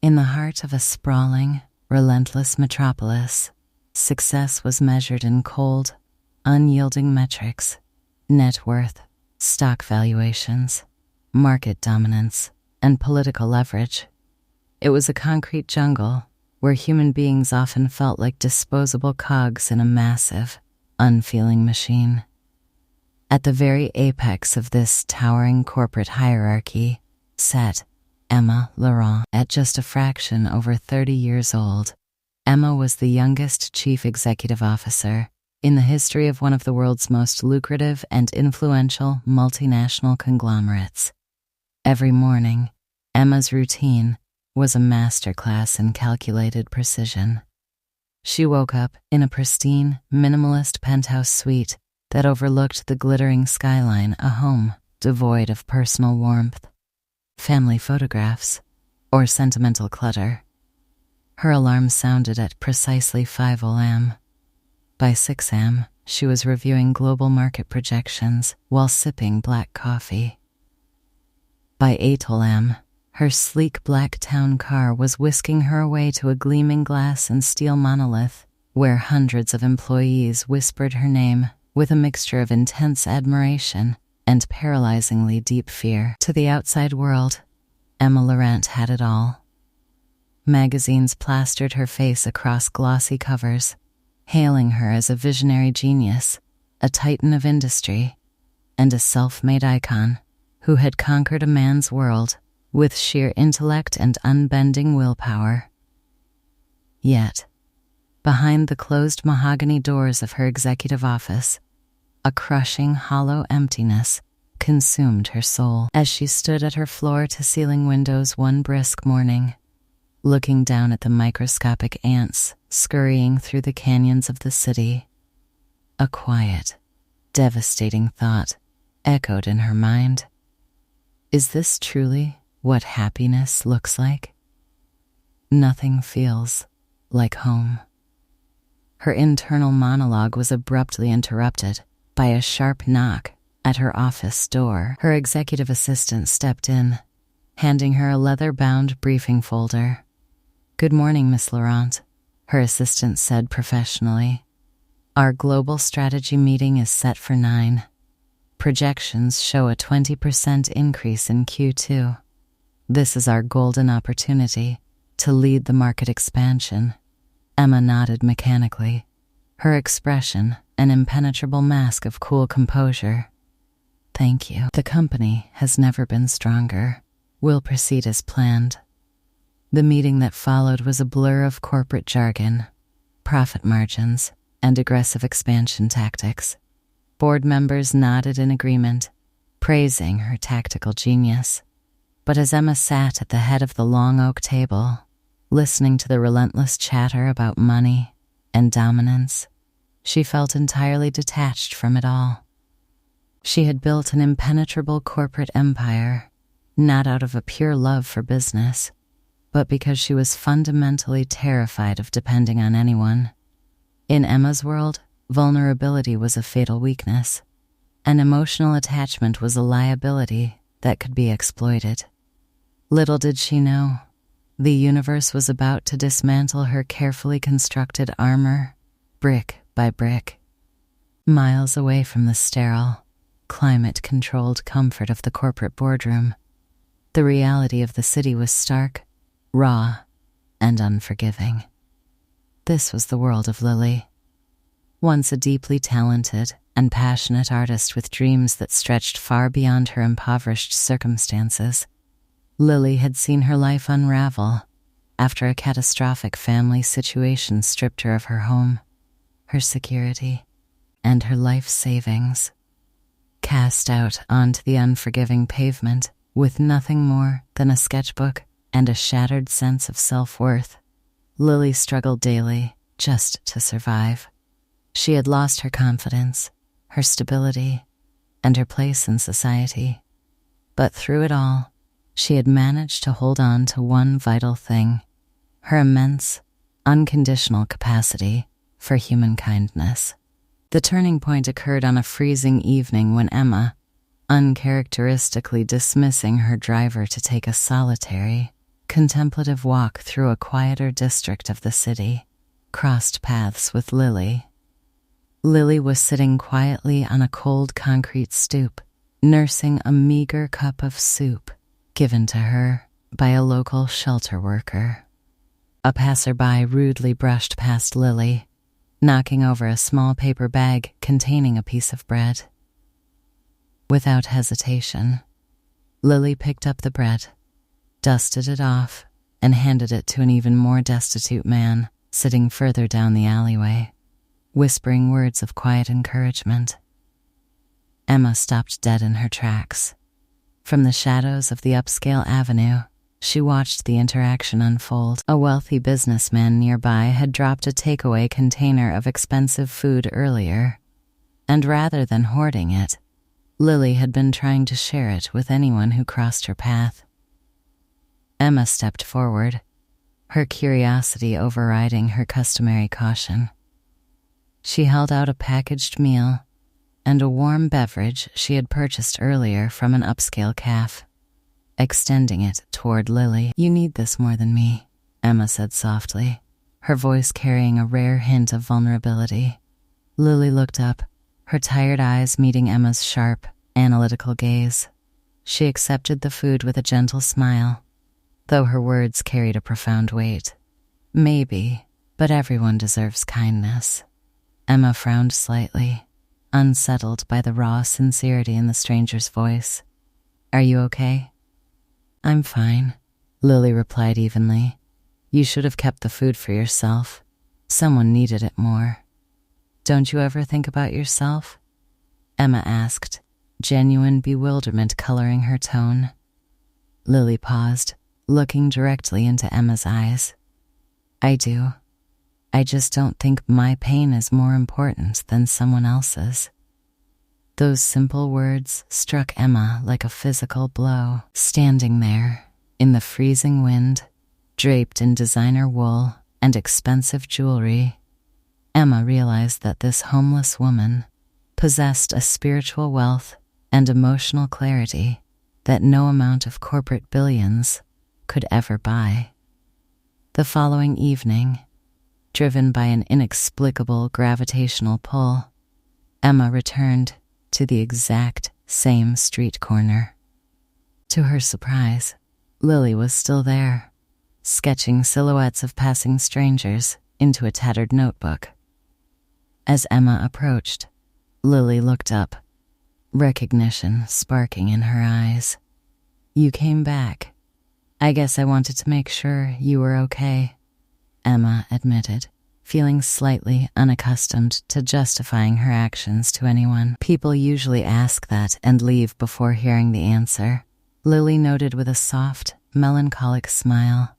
In the heart of a sprawling, relentless metropolis, success was measured in cold, unyielding metrics: net worth, stock valuations, market dominance, and political leverage. It was a concrete jungle where human beings often felt like disposable cogs in a massive, unfeeling machine. At the very apex of this towering corporate hierarchy sat Emma Laurent. At just a fraction over 30 years old, Emma was the youngest chief executive officer in the history of one of the world's most lucrative and influential multinational conglomerates. Every morning, Emma's routine was a masterclass in calculated precision. She woke up in a pristine, minimalist penthouse suite that overlooked the glittering skyline, a home devoid of personal warmth, family photographs, or sentimental clutter. Her alarm sounded at precisely 5 a.m. By 6 a.m., she was reviewing global market projections while sipping black coffee. By 8 a.m., her sleek black town car was whisking her away to a gleaming glass and steel monolith where hundreds of employees whispered her name with a mixture of intense admiration and paralyzingly deep fear. To the outside world, Emma Laurent had it all. Magazines plastered her face across glossy covers, hailing her as a visionary genius, a titan of industry, and a self-made icon who had conquered a man's world with sheer intellect and unbending willpower. Yet, behind the closed mahogany doors of her executive office, a crushing, hollow emptiness consumed her soul. As she stood at her floor-to-ceiling windows one brisk morning, looking down at the microscopic ants scurrying through the canyons of the city, a quiet, devastating thought echoed in her mind. Is this truly what happiness looks like? Nothing feels like home. Her internal monologue was abruptly interrupted by a sharp knock at her office door. Her executive assistant stepped in, handing her a leather-bound briefing folder. "Good morning, Miss Laurent," her assistant said professionally. "Our global strategy meeting is set for 9. Projections show a 20% increase in Q2. This is our golden opportunity to lead the market expansion." Emma nodded mechanically, her expression an impenetrable mask of cool composure. "Thank you. The company has never been stronger. We'll proceed as planned." The meeting that followed was a blur of corporate jargon, profit margins, and aggressive expansion tactics. Board members nodded in agreement, praising her tactical genius. But as Emma sat at the head of the long oak table, listening to the relentless chatter about money and dominance, she felt entirely detached from it all. She had built an impenetrable corporate empire, not out of a pure love for business, but because she was fundamentally terrified of depending on anyone. In Emma's world, vulnerability was a fatal weakness, and emotional attachment was a liability that could be exploited. Little did she know, the universe was about to dismantle her carefully constructed armor, brick by brick. Miles away from the sterile, climate-controlled comfort of the corporate boardroom, the reality of the city was stark, raw, and unforgiving. This was the world of Lily. Once a deeply talented and passionate artist with dreams that stretched far beyond her impoverished circumstances, Lily had seen her life unravel after a catastrophic family situation stripped her of her home, her security, and her life savings. Cast out onto the unforgiving pavement with nothing more than a sketchbook and a shattered sense of self-worth, Lily struggled daily just to survive. She had lost her confidence, her stability, and her place in society. But through it all, she had managed to hold on to one vital thing: her immense, unconditional capacity for human kindness. The turning point occurred on a freezing evening when Emma, uncharacteristically dismissing her driver to take a solitary, contemplative walk through a quieter district of the city, crossed paths with Lily. Lily was sitting quietly on a cold concrete stoop, nursing a meager cup of soup given to her by a local shelter worker. A passerby rudely brushed past Lily, knocking over a small paper bag containing a piece of bread. Without hesitation, Lily picked up the bread, dusted it off, and handed it to an even more destitute man sitting further down the alleyway, whispering words of quiet encouragement. Emma stopped dead in her tracks. From the shadows of the upscale avenue, she watched the interaction unfold. A wealthy businessman nearby had dropped a takeaway container of expensive food earlier, and rather than hoarding it, Lily had been trying to share it with anyone who crossed her path. Emma stepped forward, her curiosity overriding her customary caution. She held out a packaged meal and a warm beverage she had purchased earlier from an upscale cafe, extending it toward Lily. "You need this more than me," Emma said softly, her voice carrying a rare hint of vulnerability. Lily looked up, her tired eyes meeting Emma's sharp, analytical gaze. She accepted the food with a gentle smile, though her words carried a profound weight. "Maybe, but everyone deserves kindness." Emma frowned slightly, unsettled by the raw sincerity in the stranger's voice. "Are you okay?" "I'm fine," Lily replied evenly. "You should have kept the food for yourself. Someone needed it more." "Don't you ever think about yourself?" Emma asked, genuine bewilderment coloring her tone. Lily paused, looking directly into Emma's eyes. "I do. I just don't think my pain is more important than someone else's." Those simple words struck Emma like a physical blow. Standing there, in the freezing wind, draped in designer wool and expensive jewelry, Emma realized that this homeless woman possessed a spiritual wealth and emotional clarity that no amount of corporate billions could ever buy. The following evening, driven by an inexplicable gravitational pull, Emma returned to the exact same street corner. To her surprise, Lily was still there, sketching silhouettes of passing strangers into a tattered notebook. As Emma approached, Lily looked up, recognition sparking in her eyes. "You came back. I guess I wanted to make sure you were okay," Emma admitted, feeling slightly unaccustomed to justifying her actions to anyone. "People usually ask that and leave before hearing the answer," Lily noted with a soft, melancholic smile.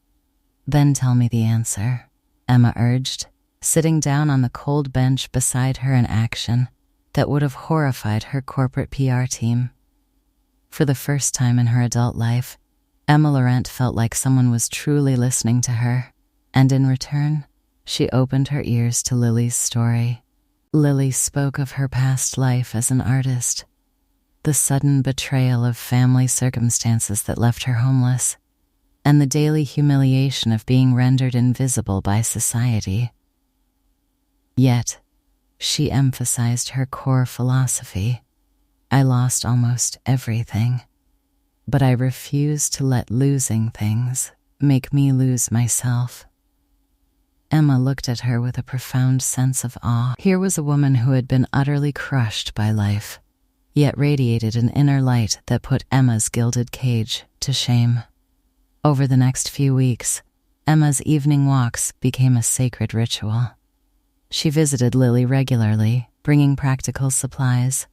"Then tell me the answer," Emma urged, sitting down on the cold bench beside her in action that would have horrified her corporate PR team. For the first time in her adult life, Emma Laurent felt like someone was truly listening to her, and in return, she opened her ears to Lily's story. Lily spoke of her past life as an artist, the sudden betrayal of family circumstances that left her homeless, and the daily humiliation of being rendered invisible by society. Yet, she emphasized her core philosophy. "I lost almost everything, but I refuse to let losing things make me lose myself." Emma looked at her with a profound sense of awe. Here was a woman who had been utterly crushed by life, yet radiated an inner light that put Emma's gilded cage to shame. Over the next few weeks, Emma's evening walks became a sacred ritual. She visited Lily regularly, bringing practical supplies,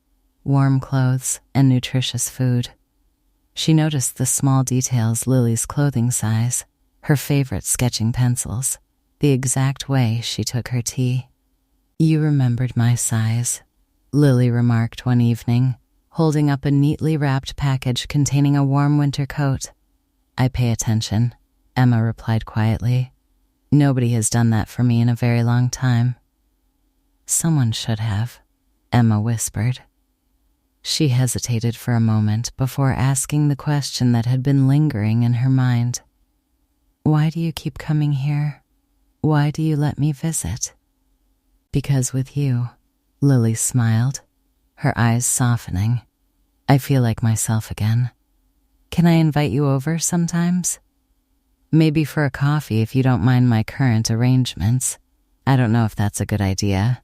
warm clothes, and nutritious food. She noticed the small details: Lily's clothing size, her favorite sketching pencils, the exact way she took her tea. "You remembered my size," Lily remarked one evening, holding up a neatly wrapped package containing a warm winter coat. "I pay attention," Emma replied quietly. "Nobody has done that for me in a very long time." "Someone should have," Emma whispered. She hesitated for a moment before asking the question that had been lingering in her mind. Why do you keep coming here? Why do you let me visit? Because with you, Lily smiled, her eyes softening. I feel like myself again. Can I invite you over sometimes? Maybe for a coffee if you don't mind my current arrangements. I don't know if that's a good idea.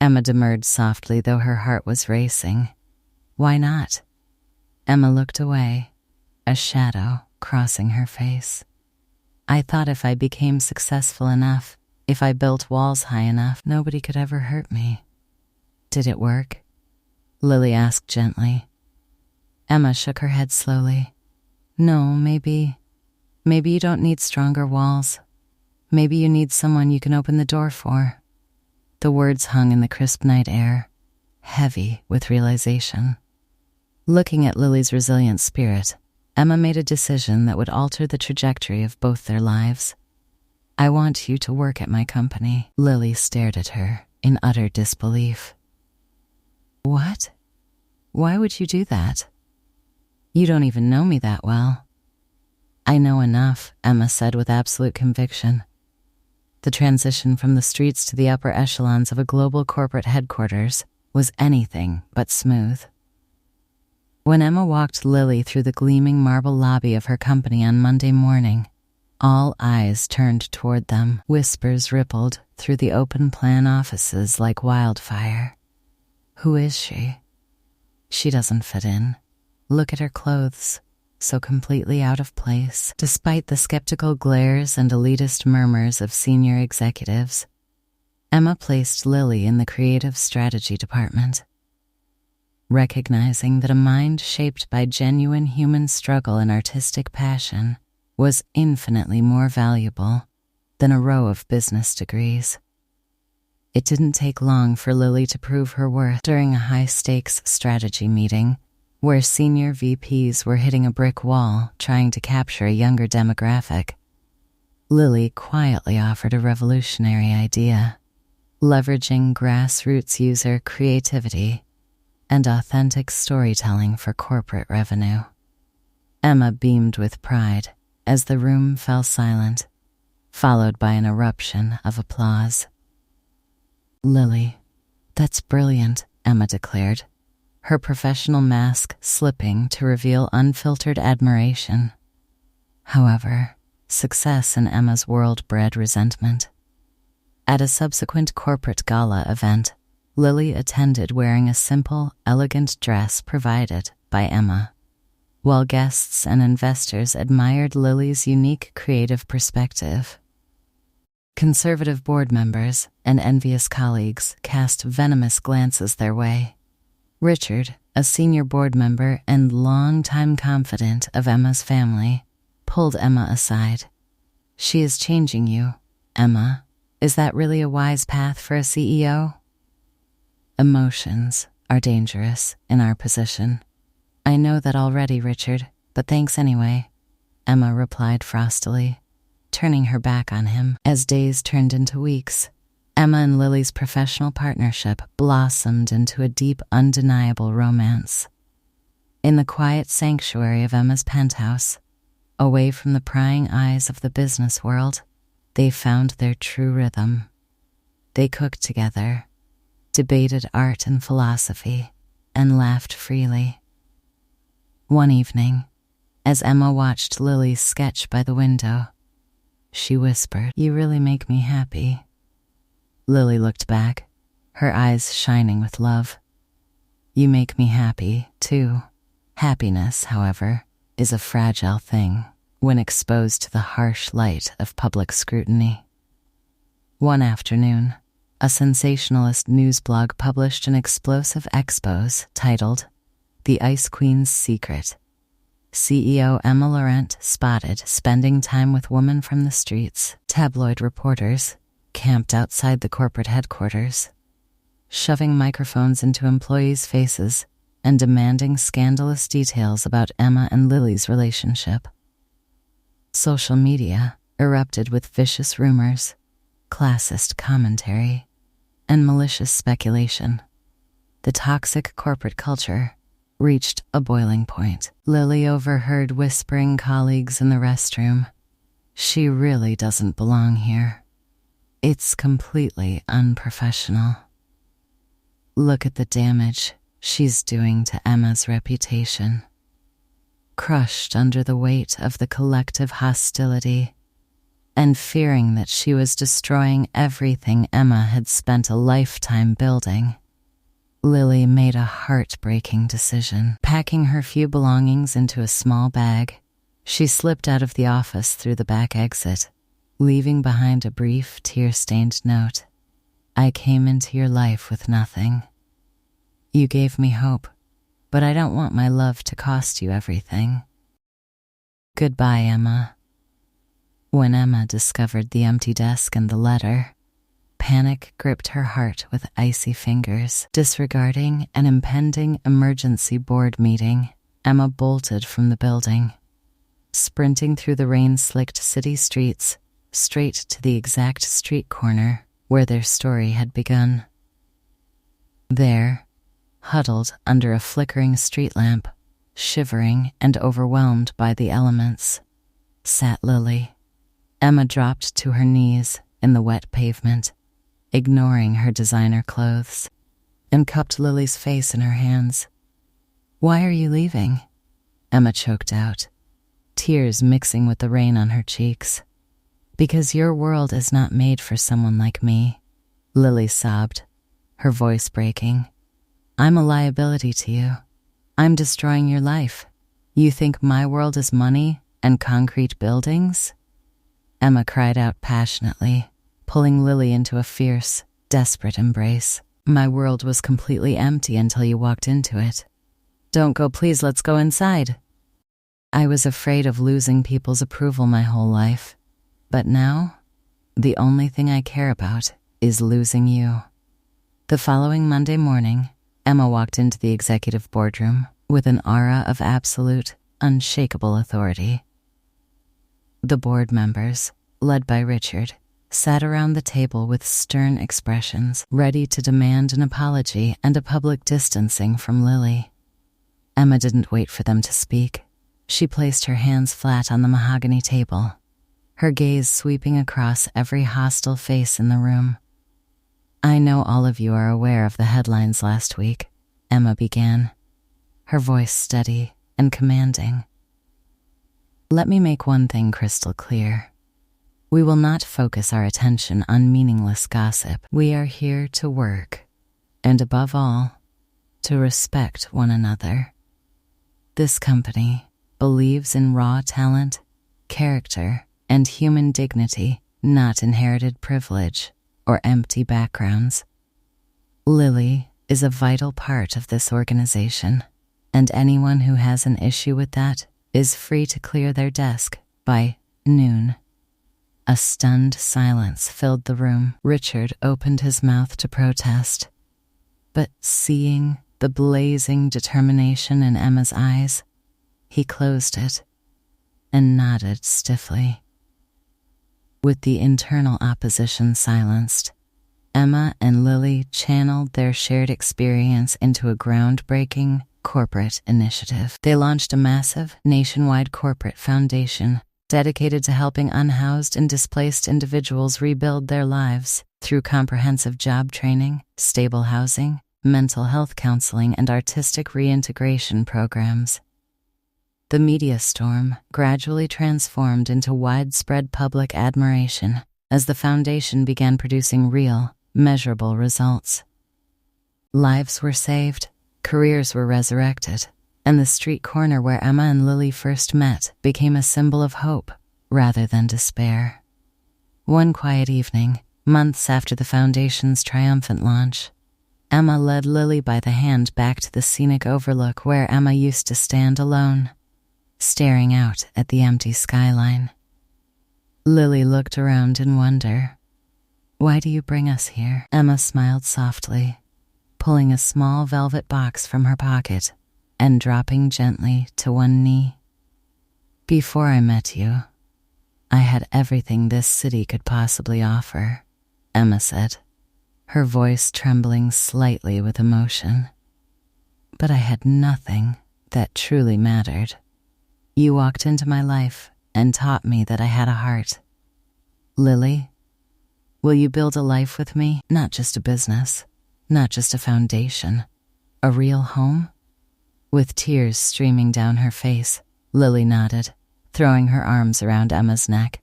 Emma demurred softly, though her heart was racing. Why not? Emma looked away, a shadow crossing her face. I thought if I became successful enough, if I built walls high enough, nobody could ever hurt me. Did it work? Lily asked gently. Emma shook her head slowly. No, maybe you don't need stronger walls. Maybe you need someone you can open the door for. The words hung in the crisp night air, heavy with realization. Looking at Lily's resilient spirit, Emma made a decision that would alter the trajectory of both their lives. I want you to work at my company. Lily stared at her in utter disbelief. What? Why would you do that? You don't even know me that well. I know enough, Emma said with absolute conviction. The transition from the streets to the upper echelons of a global corporate headquarters was anything but smooth. When Emma walked Lily through the gleaming marble lobby of her company on Monday morning, all eyes turned toward them. Whispers rippled through the open-plan offices like wildfire. Who is she? She doesn't fit in. Look at her clothes, so completely out of place. Despite the skeptical glares and elitist murmurs of senior executives, Emma placed Lily in the creative strategy department. Recognizing that a mind shaped by genuine human struggle and artistic passion was infinitely more valuable than a row of business degrees. It didn't take long for Lily to prove her worth. During a high-stakes strategy meeting, where senior VPs were hitting a brick wall trying to capture a younger demographic, Lily quietly offered a revolutionary idea, leveraging grassroots user creativity and authentic storytelling for corporate revenue. Emma beamed with pride as the room fell silent, followed by an eruption of applause. Lily, that's brilliant, Emma declared, her professional mask slipping to reveal unfiltered admiration. However, success in Emma's world bred resentment. At a subsequent corporate gala event, Lily attended wearing a simple, elegant dress provided by Emma, while guests and investors admired Lily's unique creative perspective. Conservative board members and envious colleagues cast venomous glances their way. Richard, a senior board member and longtime confidant of Emma's family, pulled Emma aside. She is changing you, Emma. Is that really a wise path for a CEO? Emotions are dangerous in our position. I know that already, Richard, but thanks anyway, Emma replied frostily, turning her back on him. As days turned into weeks, Emma and Lily's professional partnership blossomed into a deep, undeniable romance. In the quiet sanctuary of Emma's penthouse, away from the prying eyes of the business world, they found their true rhythm. They cooked together, debated art and philosophy, and laughed freely. One evening, as Emma watched Lily's sketch by the window, she whispered, "You really make me happy." Lily looked back, her eyes shining with love. "You make me happy, too." Happiness, however, is a fragile thing when exposed to the harsh light of public scrutiny. One afternoon, a sensationalist news blog published an explosive expose titled, "The Ice Queen's Secret." CEO Emma Laurent spotted spending time with women from the streets. Tabloid reporters camped outside the corporate headquarters, shoving microphones into employees' faces and demanding scandalous details about Emma and Lily's relationship. Social media erupted with vicious rumors, classist commentary, and malicious speculation. The toxic corporate culture reached a boiling point. Lily overheard whispering colleagues in the restroom. She really doesn't belong here. It's completely unprofessional. Look at the damage she's doing to Emma's reputation. Crushed under the weight of the collective hostility, and fearing that she was destroying everything Emma had spent a lifetime building, Lily made a heartbreaking decision. Packing her few belongings into a small bag, she slipped out of the office through the back exit, leaving behind a brief, tear-stained note. I came into your life with nothing. You gave me hope, but I don't want my love to cost you everything. Goodbye, Emma. When Emma discovered the empty desk and the letter, panic gripped her heart with icy fingers. Disregarding an impending emergency board meeting, Emma bolted from the building, sprinting through the rain-slicked city streets, straight to the exact street corner where their story had begun. There, huddled under a flickering street lamp, shivering and overwhelmed by the elements, sat Lily. Emma dropped to her knees in the wet pavement, ignoring her designer clothes, and cupped Lily's face in her hands. Why are you leaving? Emma choked out, tears mixing with the rain on her cheeks. Because your world is not made for someone like me, Lily sobbed, her voice breaking. I'm a liability to you. I'm destroying your life. You think my world is money and concrete buildings? Emma cried out passionately, pulling Lily into a fierce, desperate embrace. My world was completely empty until you walked into it. Don't go, please, let's go inside. I was afraid of losing people's approval my whole life, but now, the only thing I care about is losing you. The following Monday morning, Emma walked into the executive boardroom with an aura of absolute, unshakable authority. The board members, led by Richard, sat around the table with stern expressions, ready to demand an apology and a public distancing from Lily. Emma didn't wait for them to speak. She placed her hands flat on the mahogany table, her gaze sweeping across every hostile face in the room. I know all of you are aware of the headlines last week, Emma began, her voice steady and commanding. Let me make one thing crystal clear. We will not focus our attention on meaningless gossip. We are here to work, and above all, to respect one another. This company believes in raw talent, character, and human dignity, not inherited privilege or empty backgrounds. Lily is a vital part of this organization, and anyone who has an issue with that is free to clear their desk by noon. A stunned silence filled the room. Richard opened his mouth to protest, but seeing the blazing determination in Emma's eyes, he closed it and nodded stiffly. With the internal opposition silenced, Emma and Lily channeled their shared experience into a groundbreaking corporate initiative. They launched a massive, nationwide corporate foundation dedicated to helping unhoused and displaced individuals rebuild their lives through comprehensive job training, stable housing, mental health counseling, and artistic reintegration programs. The media storm gradually transformed into widespread public admiration as the foundation began producing real, measurable results. Lives were saved, careers were resurrected, and the street corner where Emma and Lily first met became a symbol of hope rather than despair. One quiet evening, months after the foundation's triumphant launch, Emma led Lily by the hand back to the scenic overlook where Emma used to stand alone, staring out at the empty skyline. Lily looked around in wonder. Why do you bring us here? Emma smiled softly, pulling a small velvet box from her pocket and dropping gently to one knee. Before I met you, I had everything this city could possibly offer, Emma said, her voice trembling slightly with emotion. But I had nothing that truly mattered. You walked into my life, and taught me that I had a heart. Lily, will you build a life with me? Not just a business, not just a foundation, a real home? With tears streaming down her face, Lily nodded, throwing her arms around Emma's neck.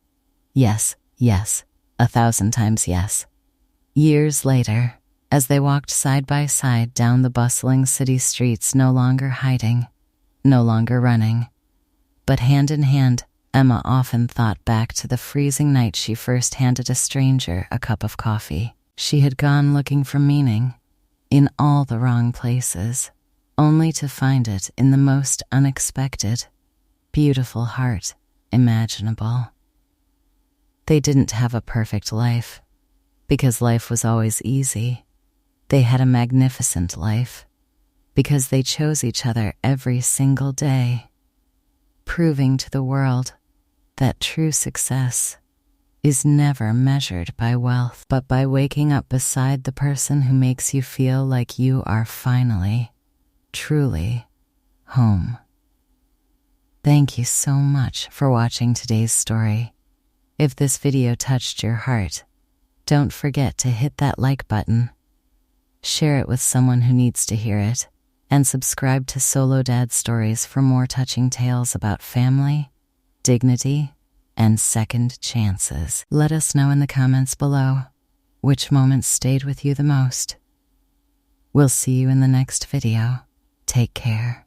Yes, yes, 1,000 times yes. Years later, as they walked side by side down the bustling city streets, no longer hiding, no longer running, but hand in hand, Emma often thought back to the freezing night she first handed a stranger a cup of coffee. She had gone looking for meaning in all the wrong places, only to find it in the most unexpected, beautiful heart imaginable. They didn't have a perfect life, because life was always easy. They had a magnificent life, because they chose each other every single day, proving to the world that true success is never measured by wealth, but by waking up beside the person who makes you feel like you are finally, truly home. Thank you so much for watching today's story. If this video touched your heart, don't forget to hit that like button, share it with someone who needs to hear it, and subscribe to Solo Dad Stories for more touching tales about family, dignity, and second chances. Let us know in the comments below which moments stayed with you the most. We'll see you in the next video. Take care.